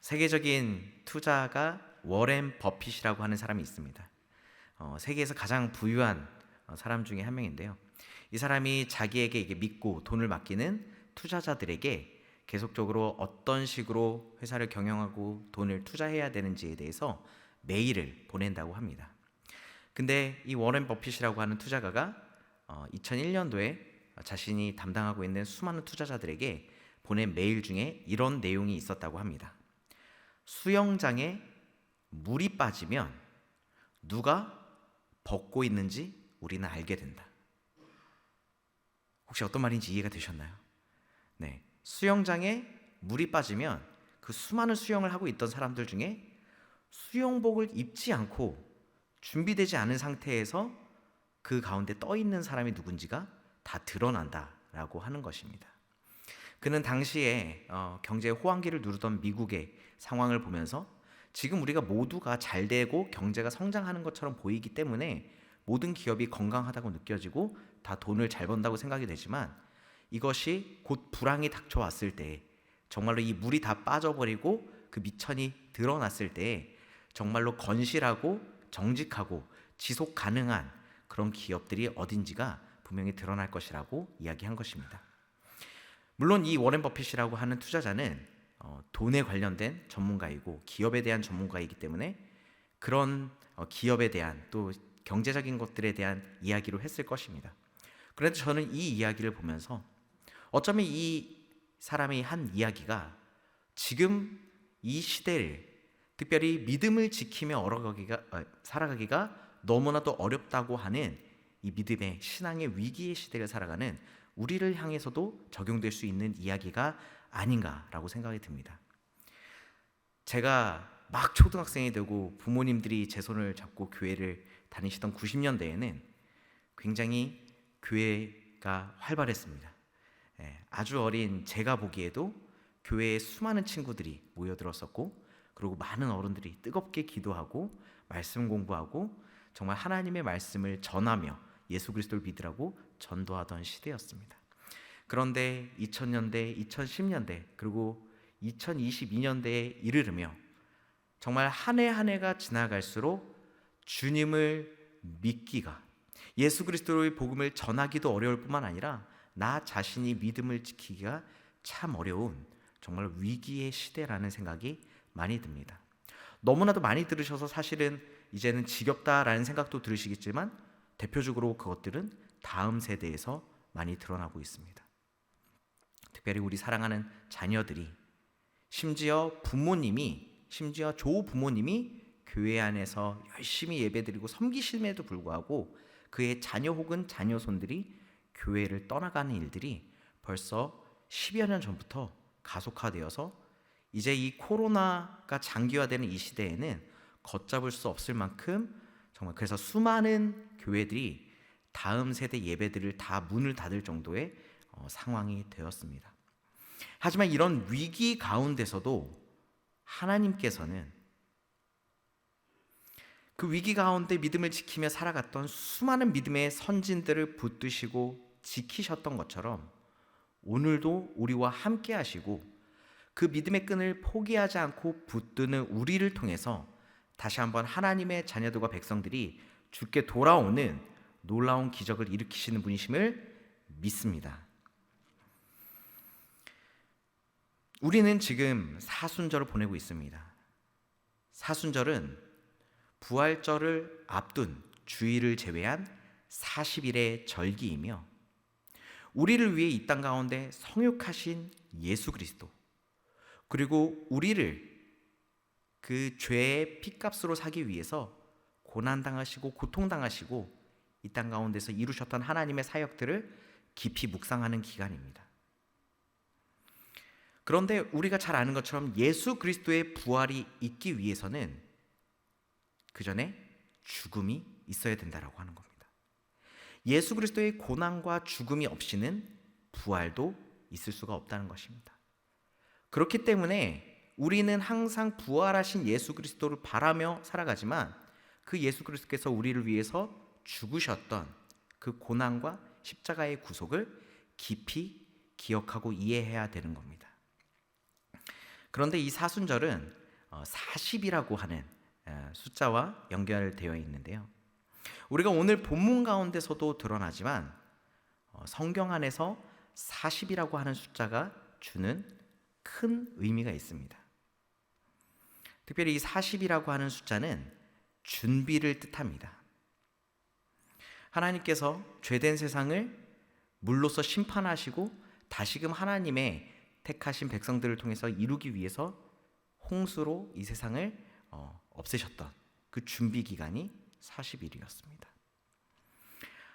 세계적인 투자가 워렌 버핏이라고 하는 사람이 있습니다. 세계에서 가장 부유한 사람 중에 한 명인데요. 이 사람이 자기에게 이게 믿고 돈을 맡기는 투자자들에게 계속적으로 어떤 식으로 회사를 경영하고 돈을 투자해야 되는지에 대해서 메일을 보낸다고 합니다. 근데 이 워렌 버핏이라고 하는 투자가가 2001년도에 자신이 담당하고 있는 수많은 투자자들에게 보낸 메일 중에 이런 내용이 있었다고 합니다. 수영장에 물이 빠지면 누가 벗고 있는지 우리는 알게 된다. 혹시 어떤 말인지 이해가 되셨나요? 네, 수영장에 물이 빠지면 그 수많은 수영을 하고 있던 사람들 중에 수영복을 입지 않고 준비되지 않은 상태에서 그 가운데 떠 있는 사람이 누군지가 다 드러난다라고 하는 것입니다. 그는 당시에 경제 호황기를 누르던 미국의 상황을 보면서 지금 우리가 모두가 잘 되고 경제가 성장하는 것처럼 보이기 때문에 모든 기업이 건강하다고 느껴지고 다 돈을 잘 번다고 생각이 되지만 이것이 곧 불황이 닥쳐왔을 때 정말로 이 물이 다 빠져버리고 그 미천이 드러났을 때 정말로 건실하고 정직하고 지속 가능한 그런 기업들이 어딘지가 분명히 드러날 것이라고 이야기한 것입니다. 물론 이 워렌 버핏이라고 하는 투자자는 돈에 관련된 전문가이고 기업에 대한 전문가이기 때문에 그런 기업에 대한 또 경제적인 것들에 대한 이야기로 했을 것입니다. 그런데 저는 이 이야기를 보면서 어쩌면 이 사람이 한 이야기가 지금 이 시대를 특별히 믿음을 지키며 살아가기가 너무나도 어렵다고 하는 이 믿음의 신앙의 위기의 시대를 살아가는 우리를 향해서도 적용될 수 있는 이야기가 아닌가라고 생각이 듭니다. 제가 막 초등학생이 되고 부모님들이 제 손을 잡고 교회를 다니시던 90년대에는 굉장히 교회가 활발했습니다. 아주 어린 제가 보기에도 교회에 수많은 친구들이 모여들었었고 그리고 많은 어른들이 뜨겁게 기도하고 말씀 공부하고 정말 하나님의 말씀을 전하며 예수 그리스도를 믿으라고 전도하던 시대였습니다. 그런데 2000년대, 2010년대 그리고 2022년대에 이르르며 정말 한 해 한 해가 지나갈수록 주님을 믿기가 예수 그리스도의 복음을 전하기도 어려울 뿐만 아니라 나 자신이 믿음을 지키기가 참 어려운 정말 위기의 시대라는 생각이 많이 듭니다. 너무나도 많이 들으셔서 사실은 이제는 지겹다라는 생각도 들으시겠지만 대표적으로 그것들은 다음 세대에서 많이 드러나고 있습니다. 특별히 우리 사랑하는 자녀들이 심지어 조부모님이 교회 안에서 열심히 예배드리고 섬기심에도 불구하고 그의 자녀 혹은 자녀손들이 교회를 떠나가는 일들이 벌써 10여 년 전부터 가속화되어서 이제 이 코로나가 장기화되는 이 시대에는 걷잡을 수 없을 만큼 정말 그래서 수많은 교회들이 다음 세대 예배들을 다 문을 닫을 정도의 상황이 되었습니다. 하지만 이런 위기 가운데서도 하나님께서는 그 위기 가운데 믿음을 지키며 살아갔던 수많은 믿음의 선진들을 붙드시고 지키셨던 것처럼 오늘도 우리와 함께 하시고 그 믿음의 끈을 포기하지 않고 붙드는 우리를 통해서 다시 한번 하나님의 자녀들과 백성들이 주께 돌아오는 놀라운 기적을 일으키시는 분이심을 믿습니다. 우리는 지금 사순절을 보내고 있습니다. 사순절은 부활절을 앞둔 주일을 제외한 40일의 절기이며 우리를 위해 이 땅 가운데 성육하신 예수 그리스도 그리고 우리를 그 죄의 핏값으로 사기 위해서 고난당하시고 고통당하시고 이 땅 가운데서 이루셨던 하나님의 사역들을 깊이 묵상하는 기간입니다. 그런데 우리가 잘 아는 것처럼 예수 그리스도의 부활이 있기 위해서는 그 전에 죽음이 있어야 된다라고 하는 겁니다. 예수 그리스도의 고난과 죽음이 없이는 부활도 있을 수가 없다는 것입니다. 그렇기 때문에 우리는 항상 부활하신 예수 그리스도를 바라며 살아가지만 그 예수 그리스도께서 우리를 위해서 죽으셨던 그 고난과 십자가의 구속을 깊이 기억하고 이해해야 되는 겁니다. 그런데 이 사순절은 40이라고 하는 숫자와 연결되어 있는데요. 우리가 오늘 본문 가운데서도 드러나지만 성경 안에서 40이라고 하는 숫자가 주는 큰 의미가 있습니다. 특별히 이 40이라고 하는 숫자는 준비를 뜻합니다. 하나님께서 죄된 세상을 물로써 심판하시고 다시금 하나님의 택하신 백성들을 통해서 이루기 위해서 홍수로 이 세상을 없애셨던 그 준비 기간이 40일이었습니다.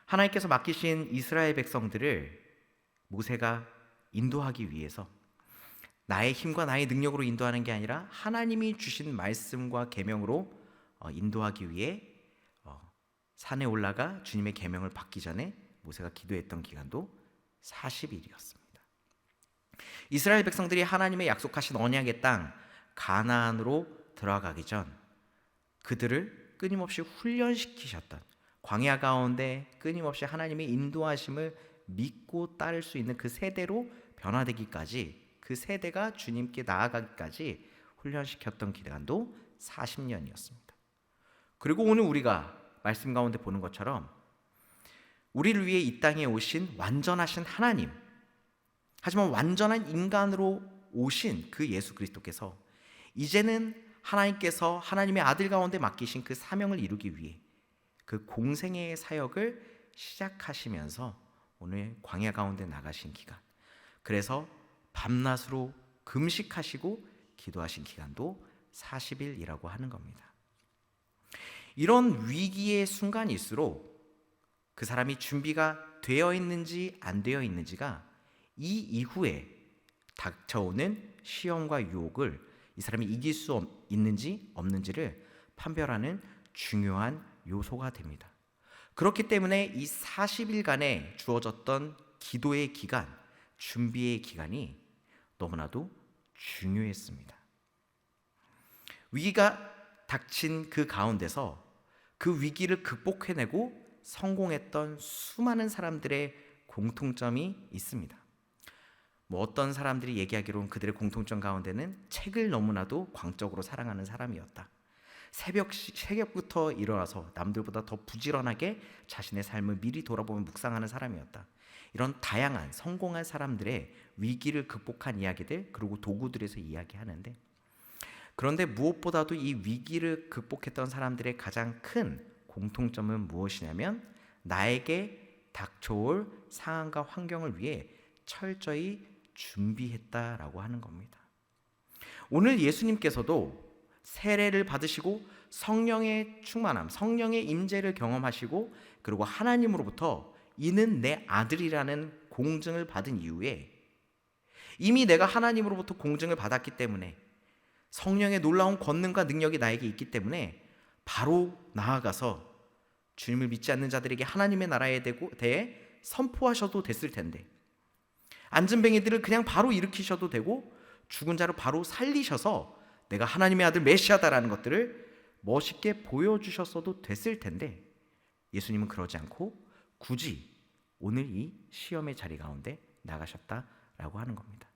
하나님께서 맡기신 이스라엘 백성들을 모세가 인도하기 위해서 나의 힘과 나의 능력으로 인도하는 게 아니라 하나님이 주신 말씀과 계명으로 인도하기 위해 산에 올라가 주님의 계명을 받기 전에 모세가 기도했던 기간도 40일이었습니다. 이스라엘 백성들이 하나님의 약속하신 언약의 땅 가나안으로 들어가기 전 그들을 끊임없이 훈련시키셨던, 광야 가운데 끊임없이 하나님의 인도하심을 믿고 따를 수 있는 그 세대로 변화되기까지, 그 세대가 주님께 나아가기까지 훈련시켰던 기간도 40년이었습니다. 그리고 오늘 우리가 말씀 가운데 보는 것처럼 우리를 위해 이 땅에 오신 완전하신 하나님, 하지만 완전한 인간으로 오신 그 예수 그리스도께서 이제는 하나님께서 하나님의 아들 가운데 맡기신 그 사명을 이루기 위해 그 공생애의 사역을 시작하시면서 오늘 광야 가운데 나가신 기간, 그래서 밤낮으로 금식하시고 기도하신 기간도 40일이라고 하는 겁니다. 이런 위기의 순간일수록 그 사람이 준비가 되어 있는지 안 되어 있는지가 이 이후에 닥쳐오는 시험과 유혹을 이 사람이 이길 수 있는지 없는지를 판별하는 중요한 요소가 됩니다. 그렇기 때문에 이 40일간에 주어졌던 기도의 기간, 준비의 기간이 너무나도 중요했습니다. 위기가 닥친 그 가운데서 그 위기를 극복해내고 성공했던 수많은 사람들의 공통점이 있습니다. 어떤 사람들이 얘기하기로는 그들의 공통점 가운데는 책을 너무나도 광적으로 사랑하는 사람이었다. 새벽부터 일어나서 남들보다 더 부지런하게 자신의 삶을 미리 돌아보며 묵상하는 사람이었다. 이런 다양한 성공한 사람들의 위기를 극복한 이야기들, 그리고 도구들에서 이야기하는데, 그런데 무엇보다도 이 위기를 극복했던 사람들의 가장 큰 공통점은 무엇이냐면 나에게 닥쳐올 상황과 환경을 위해 철저히 준비했다라고 하는 겁니다. 오늘 예수님께서도 세례를 받으시고 성령의 충만함, 성령의 임재를 경험하시고 그리고 하나님으로부터 이는 내 아들이라는 공증을 받은 이후에 이미 내가 하나님으로부터 공증을 받았기 때문에 성령의 놀라운 권능과 능력이 나에게 있기 때문에 바로 나아가서 주님을 믿지 않는 자들에게 하나님의 나라에 대해 선포하셔도 됐을 텐데, 안진뱅이들을 그냥 바로 일으키셔도 되고 죽은 자를 바로 살리셔서 내가 하나님의 아들 메시아다라는 것들을 멋있게 보여주셨어도 됐을 텐데, 예수님은 그러지 않고 굳이 오늘 이 시험의 자리 가운데 나가셨다라고 하는 겁니다.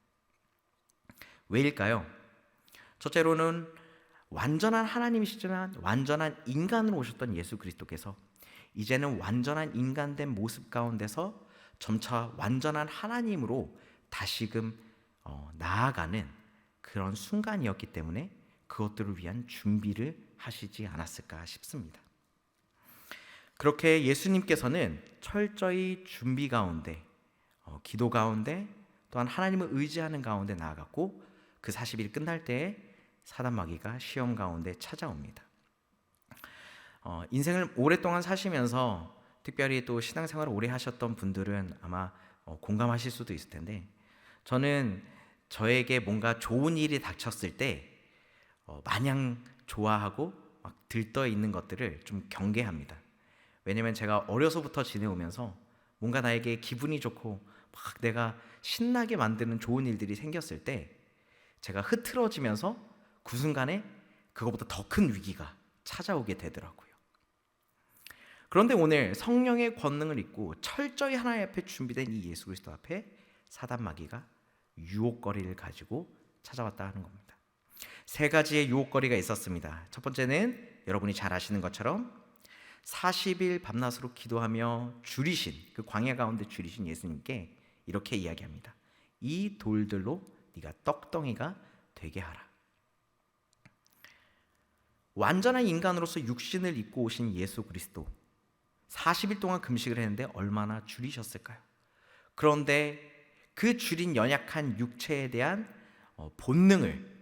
왜일까요? 첫째로는 완전한 하나님이시지만 완전한 인간으로 오셨던 예수 그리스도께서 이제는 완전한 인간된 모습 가운데서 점차 완전한 하나님으로 다시금 나아가는 그런 순간이었기 때문에 그것들을 위한 준비를 하시지 않았을까 싶습니다. 그렇게 예수님께서는 철저히 준비 가운데, 기도 가운데, 또한 하나님을 의지하는 가운데 나아갔고, 그 40일이 끝날 때에 사단 마귀가 시험 가운데 찾아옵니다. 인생을 오랫동안 사시면서 특별히 또 신앙생활을 오래 하셨던 분들은 아마 공감하실 수도 있을 텐데, 저는 저에게 뭔가 좋은 일이 닥쳤을 때 마냥 좋아하고 막 들떠 있는 것들을 좀 경계합니다. 왜냐면 제가 어려서부터 지내오면서 뭔가 나에게 기분이 좋고 막 내가 신나게 만드는 좋은 일들이 생겼을 때 제가 흐트러지면서 그 순간에 그거보다 더 큰 위기가 찾아오게 되더라고요. 그런데 오늘 성령의 권능을 입고 철저히 하나님 앞에 준비된 이 예수 그리스도 앞에 사단 마귀가 유혹거리를 가지고 찾아왔다 하는 겁니다. 세 가지의 유혹거리가 있었습니다. 첫 번째는 여러분이 잘 아시는 것처럼 40일 밤낮으로 기도하며 줄이신, 그 광야 가운데 줄이신 예수님께 이렇게 이야기합니다. 이 돌들로 네가 떡덩이가 되게 하라. 완전한 인간으로서 육신을 입고 오신 예수 그리스도, 40일 동안 금식을 했는데 얼마나 줄이셨을까요? 그런데 그 줄인 연약한 육체에 대한 본능을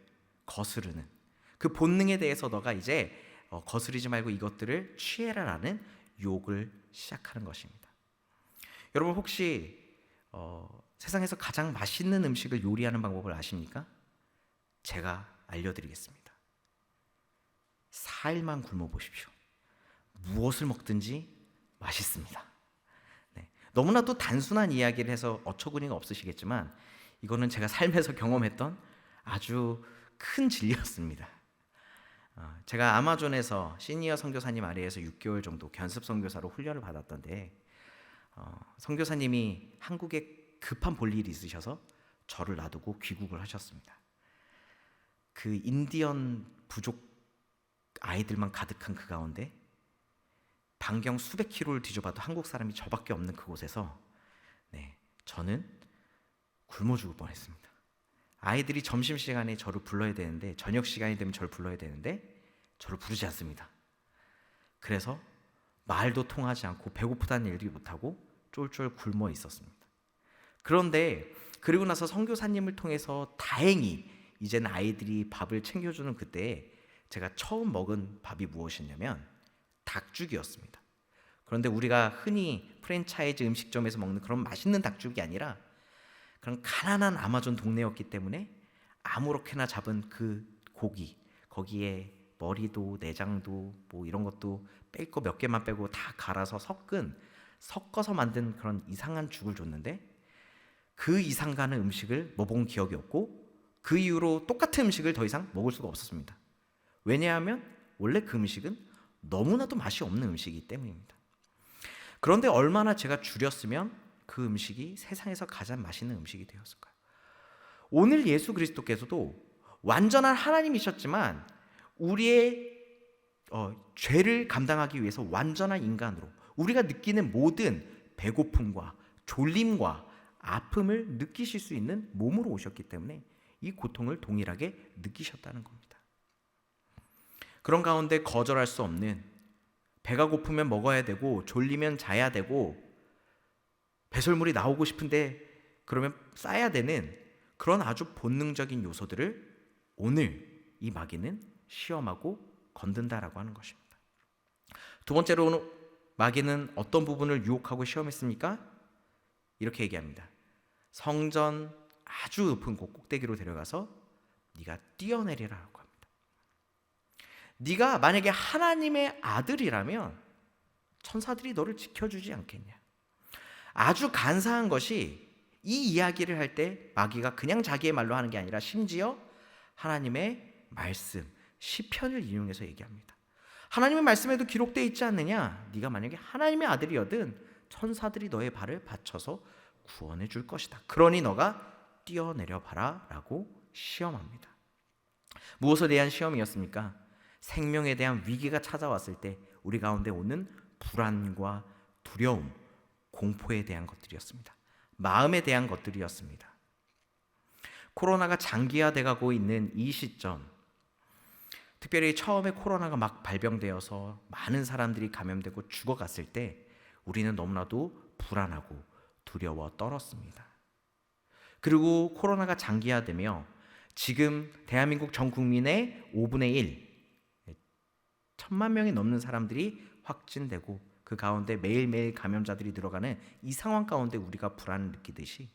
거스르는, 그 본능에 대해서 너가 이제 거스르지 말고 이것들을 취해라라는 유혹을 시작하는 것입니다. 여러분 혹시 세상에서 가장 맛있는 음식을 요리하는 방법을 아십니까? 제가 알려드리겠습니다. 4일만 굶어 보십시오. 무엇을 먹든지 맛있습니다. 네. 너무나도 단순한 이야기를 해서 어처구니가 없으시겠지만 이거는 제가 삶에서 경험했던 아주 큰 진리였습니다. 제가 아마존에서 시니어 선교사님 아래에서 6개월 정도 견습 선교사로 훈련을 받았던데 선교사님이 한국에 급한 볼일이 있으셔서 저를 놔두고 귀국을 하셨습니다. 그 인디언 부족 아이들만 가득한 그 가운데 반경 수백 킬로를 뒤져봐도 한국 사람이 저밖에 없는 그곳에서 저는 굶어 죽을 뻔했습니다. 아이들이 점심시간에 저를 불러야 되는데, 저녁 시간이 되면 저를 불러야 되는데 저를 부르지 않습니다. 그래서 말도 통하지 않고 배고프다는 얘기도 못하고 쫄쫄 굶어 있었습니다. 그런데 그리고 나서 선교사님을 통해서 다행히 이제는 아이들이 밥을 챙겨주는 그때 제가 처음 먹은 밥이 무엇이냐면 닭죽이었습니다. 그런데 우리가 흔히 프랜차이즈 음식점에서 먹는 그런 맛있는 닭죽이 아니라 그런 가난한 아마존 동네였기 때문에 아무렇게나 잡은 그 고기, 거기에 머리도 내장도 뭐 이런 것도 뺄 거 몇 개만 빼고 다 갈아서 섞어서 만든 그런 이상한 죽을 줬는데 그 이상 가는 음식을 먹어본 기억이 없고 그 이후로 똑같은 음식을 더 이상 먹을 수가 없었습니다. 왜냐하면 원래 그 음식은 너무나도 맛이 없는 음식이기 때문입니다. 그런데 얼마나 제가 줄였으면 그 음식이 세상에서 가장 맛있는 음식이 되었을까요? 오늘 예수 그리스도께서도 완전한 하나님이셨지만 우리의 죄를 감당하기 위해서 완전한 인간으로 우리가 느끼는 모든 배고픔과 졸림과 아픔을 느끼실 수 있는 몸으로 오셨기 때문에 이 고통을 동일하게 느끼셨다는 겁니다. 그런 가운데 거절할 수 없는, 배가 고프면 먹어야 되고 졸리면 자야 되고 배설물이 나오고 싶은데 그러면 싸야 되는 그런 아주 본능적인 요소들을 오늘 이 마귀는 시험하고 건든다라고 하는 것입니다. 두 번째로 마귀는 어떤 부분을 유혹하고 시험했습니까? 이렇게 얘기합니다. 성전 아주 높은 곳 꼭대기로 데려가서 네가 뛰어내리라고 합니다. 네가 만약에 하나님의 아들이라면 천사들이 너를 지켜주지 않겠냐. 아주 간사한 것이 이 이야기를 할 때 마귀가 그냥 자기의 말로 하는 게 아니라 심지어 하나님의 말씀, 시편을 인용해서 얘기합니다. 하나님의 말씀에도 기록되어 있지 않느냐? 네가 만약에 하나님의 아들이거든 천사들이 너의 발을 받쳐서 구원해 줄 것이다. 그러니 너가 뛰어내려 봐라 라고 시험합니다. 무엇에 대한 시험이었습니까? 생명에 대한 위기가 찾아왔을 때 우리 가운데 오는 불안과 두려움, 공포에 대한 것들이었습니다. 마음에 대한 것들이었습니다. 코로나가 장기화돼 가고 있는 이 시점, 특별히 처음에 코로나가 막 발병되어서 많은 사람들이 감염되고 죽어갔을 때 우리는 너무나도 불안하고 두려워 떨었습니다. 그리고 코로나가 장기화되며 지금 대한민국 전 국민의 5분의 1, 1,000만 명이 넘는 사람들이 확진되고 그 가운데 매일매일 감염자들이 늘어가는 이 상황 가운데 우리가 불안을 느끼듯이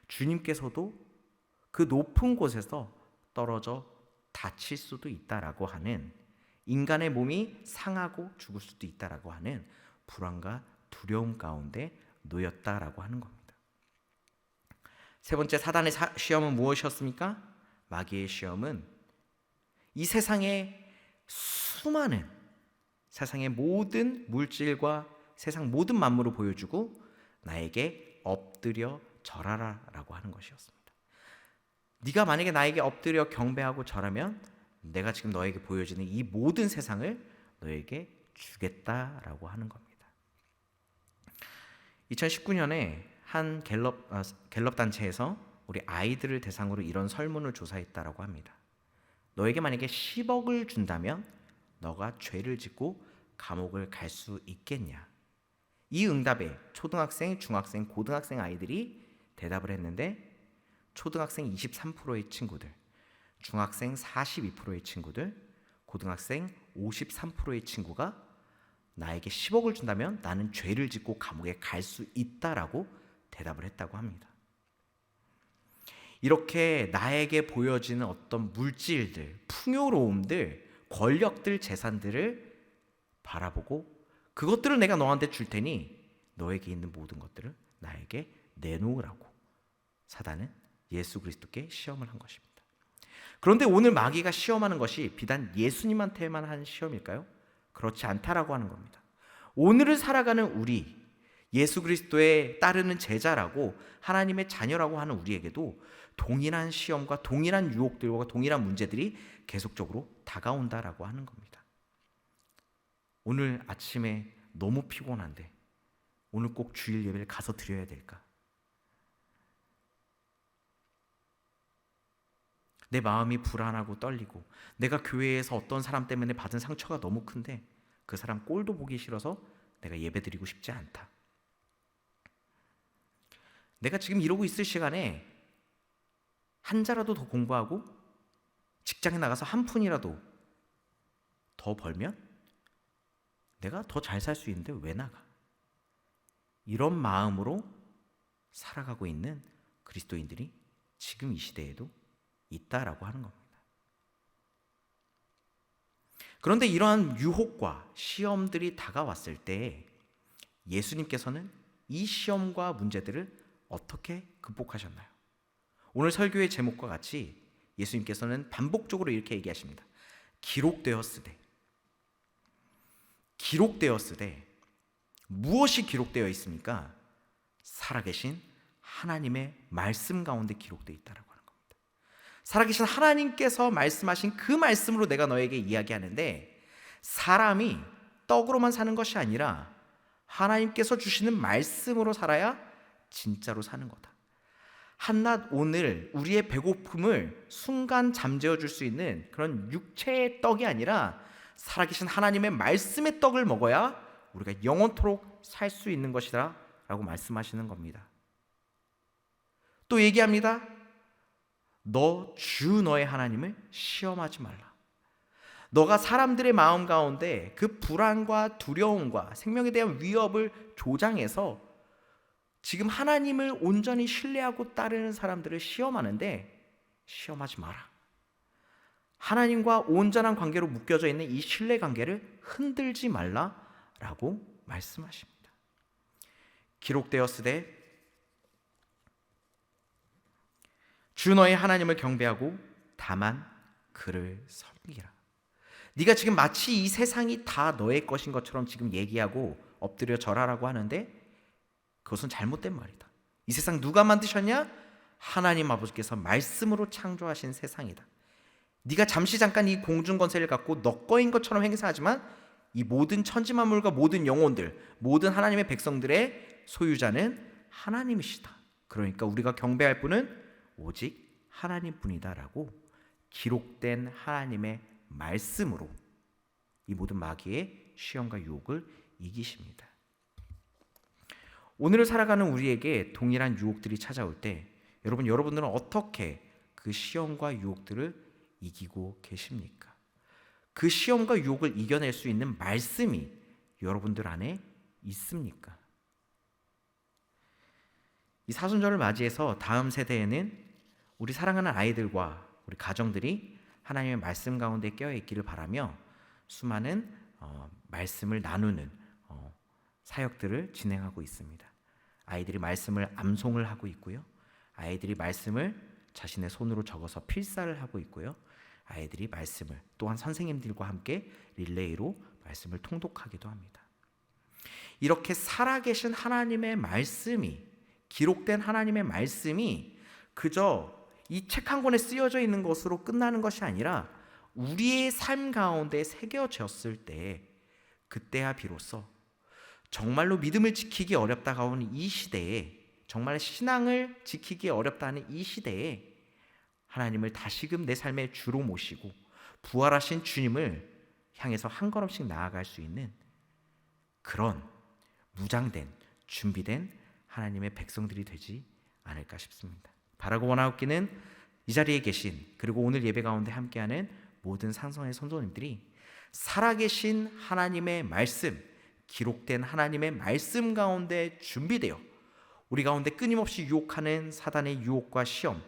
주님께서도 그 높은 곳에서 떨어져 다칠 수도 있다라고 하는, 인간의 몸이 상하고 죽을 수도 있다라고 하는 불안과 두려움 가운데 놓였다라고 하는 겁니다. 세 번째, 사단의 시험은 무엇이었습니까? 마귀의 시험은 이 세상의 수많은 세상의 모든 물질과 세상 모든 만물을 보여주고 나에게 엎드려 절하라 라고 하는 것이었습니다. 네가 만약에 나에게 엎드려 경배하고 절하면 내가 지금 너에게 보여지는 이 모든 세상을 너에게 주겠다라고 하는 겁니다. 2019년에 한 갤럽 단체에서 우리 아이들을 대상으로 이런 설문을 조사했다라고 합니다. 너에게 만약에 10억을 준다면 너가 죄를 짓고 감옥을 갈 수 있겠냐? 이 응답에 초등학생, 중학생, 고등학생 아이들이 대답을 했는데 초등학생 23%의 친구들, 중학생 42%의 친구들, 고등학생 53%의 친구가 나에게 10억을 준다면 나는 죄를 짓고 감옥에 갈 수 있다라고 대답을 했다고 합니다. 이렇게 나에게 보여지는 어떤 물질들, 풍요로움들, 권력들, 재산들을 바라보고 그것들을 내가 너한테 줄 테니 너에게 있는 모든 것들을 나에게 내놓으라고 사단은 예수 그리스도께 시험을 한 것입니다. 그런데 오늘 마귀가 시험하는 것이 비단 예수님한테만 한 시험일까요? 그렇지 않다라고 하는 겁니다. 오늘을 살아가는 우리, 예수 그리스도에 따르는 제자라고 하나님의 자녀라고 하는 우리에게도 동일한 시험과 동일한 유혹들과 동일한 문제들이 계속적으로 다가온다라고 하는 겁니다. 오늘 아침에 너무 피곤한데 오늘 꼭 주일 예배를 가서 드려야 될까? 내 마음이 불안하고 떨리고 내가 교회에서 어떤 사람 때문에 받은 상처가 너무 큰데 그 사람 꼴도 보기 싫어서 내가 예배드리고 싶지 않다. 내가 지금 이러고 있을 시간에 한 자라도 더 공부하고 직장에 나가서 한 푼이라도 더 벌면 내가 더 잘 살 수 있는데 왜 나가? 이런 마음으로 살아가고 있는 그리스도인들이 지금 이 시대에도 있다라고 하는 겁니다. 그런데 이러한 유혹과 시험들이 다가왔을 때 예수님께서는 이 시험과 문제들을 어떻게 극복하셨나요? 오늘 설교의 제목과 같이 예수님께서는 반복적으로 이렇게 얘기하십니다. 기록되었으되 무엇이 기록되어 있습니까? 살아계신 하나님의 말씀 가운데 기록되어 있다라고 하는 겁니다. 살아계신 하나님께서 말씀하신 그 말씀으로 내가 너에게 이야기하는데 사람이 떡으로만 사는 것이 아니라 하나님께서 주시는 말씀으로 살아야 진짜로 사는 거다. 한낮 오늘 우리의 배고픔을 순간 잠재워 줄 수 있는 그런 육체의 떡이 아니라 살아계신 하나님의 말씀의 떡을 먹어야 우리가 영원토록 살 수 있는 것이다 라고 말씀하시는 겁니다. 또 얘기합니다. 너의 하나님을 시험하지 말라. 너가 사람들의 마음 가운데 그 불안과 두려움과 생명에 대한 위협을 조장해서 지금 하나님을 온전히 신뢰하고 따르는 사람들을 시험하는데 시험하지 마라. 하나님과 온전한 관계로 묶여져 있는 이 신뢰 관계를 흔들지 말라라고 말씀하십니다. 기록되었으되 주 너의 하나님을 경배하고 다만 그를 섬기라. 네가 지금 마치 이 세상이 다 너의 것인 것처럼 지금 얘기하고 엎드려 절하라고 하는데 그것은 잘못된 말이다. 이 세상 누가 만드셨냐? 하나님 아버지께서 말씀으로 창조하신 세상이다. 네가 잠깐 이 공중 권세를 갖고 너 거인 것처럼 행사하지만 이 모든 천지만물과 모든 영혼들, 모든 하나님의 백성들의 소유자는 하나님이시다. 그러니까 우리가 경배할 분은 오직 하나님뿐이다라고 기록된 하나님의 말씀으로 이 모든 마귀의 시험과 유혹을 이기십니다. 오늘을 살아가는 우리에게 동일한 유혹들이 찾아올 때 여러분들은 어떻게 그 시험과 유혹들을 이기고 계십니까? 그 시험과 유혹을 이겨낼 수 있는 말씀이 여러분들 안에 있습니까? 이 사순절을 맞이해서 다음 세대에는 우리 사랑하는 아이들과 우리 가정들이 하나님의 말씀 가운데 깨어있기를 바라며 수많은 말씀을 나누는 사역들을 진행하고 있습니다. 아이들이 말씀을 암송을 하고 있고요. 아이들이 말씀을 자신의 손으로 적어서 필사를 하고 있고요. 아이들이 말씀을 또한 선생님들과 함께 릴레이로 말씀을 통독하기도 합니다. 이렇게 살아계신 하나님의 말씀이 기록된 하나님의 말씀이 그저 이 책 한 권에 쓰여져 있는 것으로 끝나는 것이 아니라 우리의 삶 가운데 새겨졌을 때, 그때야 비로소 정말로 믿음을 지키기 어렵다가 오는 이 시대에, 정말 신앙을 지키기 어렵다는 이 시대에 하나님을 다시금 내 삶의 주로 모시고 부활하신 주님을 향해서 한 걸음씩 나아갈 수 있는 그런 무장된, 준비된 하나님의 백성들이 되지 않을까 싶습니다. 바라고 원하옵기는 이 자리에 계신, 그리고 오늘 예배 가운데 함께하는 모든 상성의 성도님들이 살아계신 하나님의 말씀, 기록된 하나님의 말씀 가운데 준비되어 우리 가운데 끊임없이 유혹하는 사단의 유혹과 시험,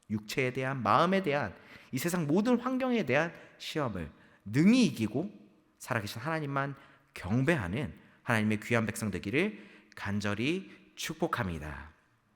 육체에 대한, 마음에 대한, 이 세상 모든 환경에 대한 시험을 능히 이기고 살아계신 하나님만 경배하는 하나님의 귀한 백성 되기를 간절히 축복합니다.